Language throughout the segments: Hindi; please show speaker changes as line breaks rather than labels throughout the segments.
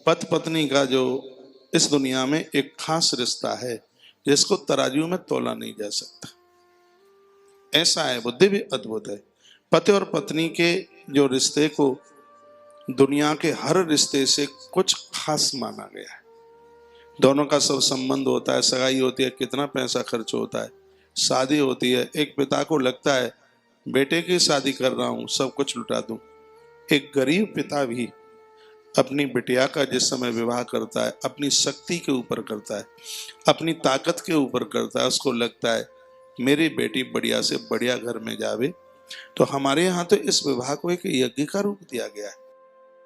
पति पत्नी का जो इस दुनिया में एक खास रिश्ता है जिसको तराजू में तोला नहीं जा सकता। ऐसा है, बुद्धि भी अद्भुत है। पति और पत्नी के जो रिश्ते को दुनिया के हर रिश्ते से कुछ खास माना गया है। दोनों का सब संबंध होता है, सगाई होती है, कितना पैसा खर्च होता है, शादी होती है। एक पिता को लगता है बेटे की शादी कर रहा हूं, सब कुछ लुटा दूं। एक गरीब पिता भी अपनी बिटिया का जिस समय विवाह करता है अपनी शक्ति के ऊपर करता है, अपनी ताकत के ऊपर करता है। उसको लगता है मेरी बेटी बढ़िया से बढ़िया घर में जावे। तो हमारे यहाँ तो इस विवाह को एक यज्ञ का रूप दिया गया है,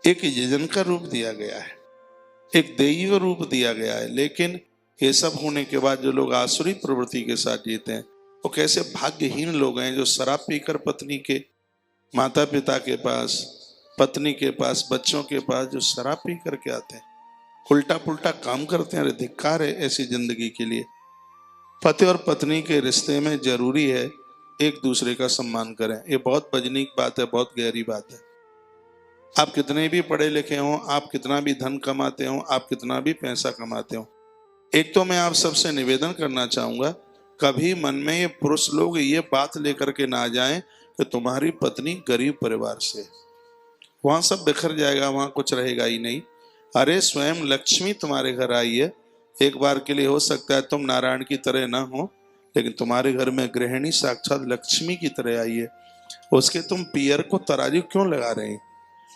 एक यजन का रूप दिया गया है, एक दैव रूप दिया गया है। लेकिन ये सब होने के बाद जो लोग आसुरी प्रवृत्ति के साथ जीते हैं वो कैसे भाग्यहीन लोग हैं जो शराब पीकर पत्नी के माता पिता के पास, पत्नी के पास, बच्चों के पास जो शराब पी करके आते हैं, उल्टा पुल्टा काम करते हैं। अरे धिक्कार है ऐसी जिंदगी के लिए। पति और पत्नी के रिश्ते में जरूरी है एक दूसरे का सम्मान करें। ये बहुत वजनीक बात है, बहुत गहरी बात है। आप कितने भी पढ़े लिखे हों, आप कितना भी धन कमाते हो, आप कितना भी पैसा कमाते हो, एक तो मैं आप सबसे निवेदन करना चाहूंगा, कभी मन में ये पुरुष लोग ये बात लेकर के ना जाएं कि तुम्हारी पत्नी गरीब परिवार से, वहां सब बिखर जाएगा, वहां कुछ रहेगा ही नहीं। अरे स्वयं लक्ष्मी तुम्हारे घर आई है, एक बार के लिए हो सकता है तुम नारायण की तरह ना हो, लेकिन तुम्हारे घर में गृहिणी साक्षात लक्ष्मी की तरह आई है। उसके तुम पियर को तराजू क्यों लगा रहे हैं?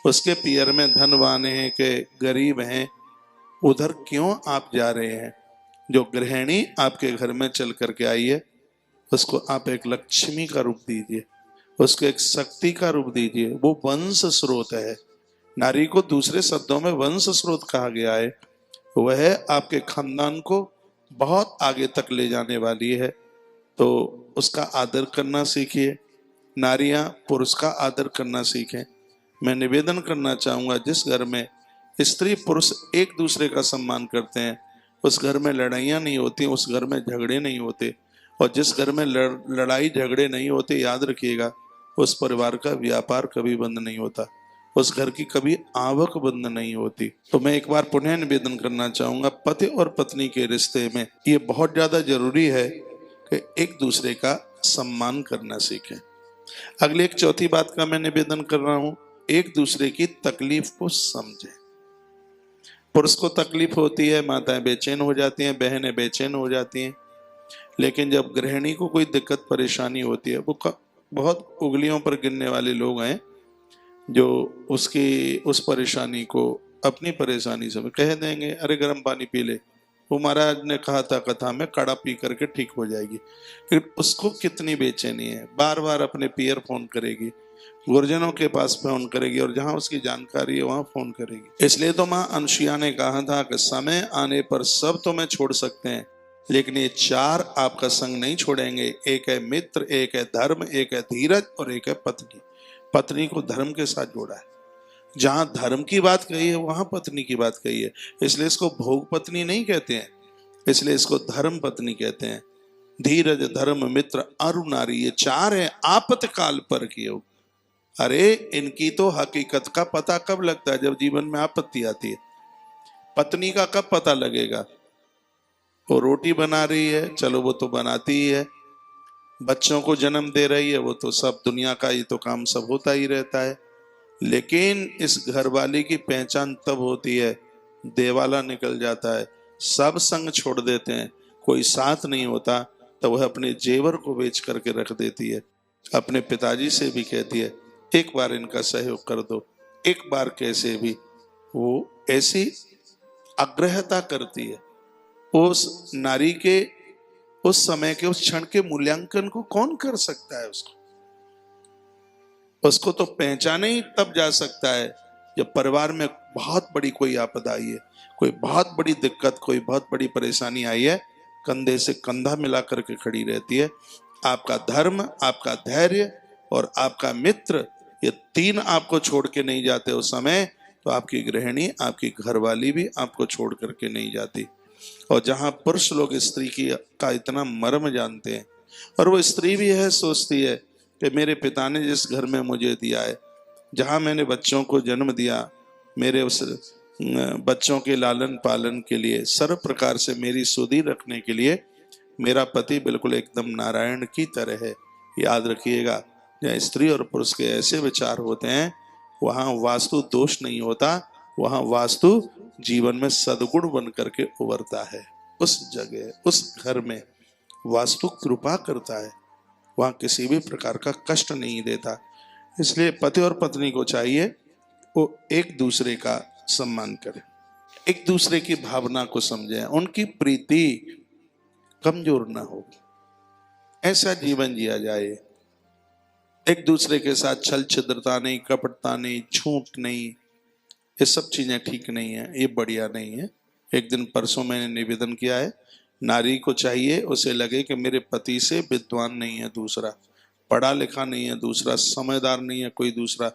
उसके पियर में धनवान हैं कि गरीब हैं, उधर क्यों आप जा रहे हैं? जो गृहिणी आपके घर में चल करके आई है उसको आप एक लक्ष्मी का रूप दीजिए, उसको एक शक्ति का रूप दीजिए। वो वंश स्रोत है। नारी को दूसरे शब्दों में वंश स्रोत कहा गया है। वह आपके खानदान को बहुत आगे तक ले जाने वाली है। तो उसका आदर करना सीखिए। नारियां पुरुष का आदर करना सीखें। मैं निवेदन करना चाहूंगा, जिस घर में स्त्री पुरुष एक दूसरे का सम्मान करते हैं उस घर में लड़ाइयाँ नहीं होती, उस घर में झगड़े नहीं होते। और जिस घर में लड़ाई झगड़े नहीं होते, याद रखिएगा उस परिवार का व्यापार कभी बंद नहीं होता, उस घर की कभी आवक बंद नहीं होती। तो मैं एक बार पुनः निवेदन करना चाहूंगा, पति और पत्नी के रिश्ते में ये बहुत ज्यादा जरूरी है कि एक दूसरे का सम्मान करना सीखें। अगली एक चौथी बात का मैं निवेदन कर रहा हूं, एक दूसरे की तकलीफ को समझें। पुरुष को तकलीफ होती है, माताएं बेचैन हो जाती हैं, बहनें बेचैन हो जाती हैं। लेकिन जब गृहिणी को कोई दिक्कत परेशानी होती है, वो बहुत उंगलियों पर गिनने वाले लोग हैं जो उसकी उस परेशानी को अपनी परेशानी से कह देंगे, अरे गर्म पानी पी ले, वो महाराज ने कहा था कथा में काढ़ा पी करके ठीक हो जाएगी। लेकिन उसको कितनी बेचैनी है, बार बार अपने पियर फोन करेगी, गुरुजनों के पास फोन करेगी, और जहां उसकी जानकारी है वहां फोन करेगी। इसलिए तो मां अनुसुईया ने कहा था कि समय आने पर सब तुम्हें छोड़ सकते हैं, लेकिन ये चार आपका संग नहीं छोड़ेंगे। एक है मित्र, एक है धर्म, एक है धीरज और एक है पत्नी। पत्नी को धर्म के साथ जोड़ा है। जहां धर्म की बात कही है वहां पत्नी की बात कही है। इसलिए इसको भोग पत्नी नहीं कहते हैं, इसलिए इसको धर्म पत्नी कहते हैं। धीरज, धर्म, मित्र, अरु नारी, ये चार है आपत्काल पर किए। अरे इनकी तो हकीकत का पता कब लगता है? जब जीवन में आपत्ति आती है। पत्नी का कब पता लगेगा? वो रोटी बना रही है, चलो वो तो बनाती ही है, बच्चों को जन्म दे रही है, वो तो सब दुनिया का ही तो काम सब होता ही रहता है। लेकिन इस घरवाली की पहचान तब होती है देवाला निकल जाता है, सब संग छोड़ देते हैं, कोई साथ नहीं होता, तो वह अपने जेवर को बेच करके रख देती है। अपने पिताजी से भी कहती है एक बार इनका सहयोग कर दो, एक बार कैसे भी। वो ऐसी आग्रहता करती है। उस नारी के उस समय के उस क्षण के मूल्यांकन को कौन कर सकता है? उसको तो पहचाने ही तब जा सकता है जब परिवार में बहुत बड़ी कोई आपदा आई है, कोई बहुत बड़ी दिक्कत, कोई बहुत बड़ी परेशानी आई है, कंधे से कंधा मिला करके खड़ी रहती है। आपका धर्म, आपका धैर्य और आपका मित्र, ये तीन आपको छोड़ के नहीं जाते उस समय, तो आपकी गृहिणी, आपकी घरवाली भी आपको छोड़ करके नहीं जाती। और जहां पुरुष लोग स्त्री का इतना मर्म जानते हैं, और वो स्त्री भी है सोचती है कि मेरे पिता ने जिस घर में मुझे दिया है, जहां मैंने बच्चों को जन्म दिया, मेरे उस बच्चों के लालन पालन के लिए, सर्व प्रकार से मेरी सुधि रखने के लिए मेरा पति बिल्कुल एकदम नारायण की तरह है। याद रखिएगा, जहाँ स्त्री और पुरुष के ऐसे विचार होते हैं वहां वास्तु दोष नहीं होता, वहां वास्तु जीवन में सद्गुण बन करके उभरता है। उस जगह उस घर में वास्तु कृपा करता है, वहां किसी भी प्रकार का कष्ट नहीं देता। इसलिए पति और पत्नी को चाहिए वो एक दूसरे का सम्मान करें, एक दूसरे की भावना को समझें, उनकी प्रीति कमजोर ना हो, ऐसा जीवन जिया जाए। एक दूसरे के साथ छल छिद्रता नहीं, कपटता नहीं, झूठ नहीं, ये सब चीजें ठीक नहीं है, ये बढ़िया नहीं है। एक दिन परसों मैंने निवेदन किया है, नारी को चाहिए उसे लगे कि मेरे पति से विद्वान नहीं है दूसरा, पढ़ा लिखा नहीं है दूसरा, समझदार नहीं है कोई दूसरा,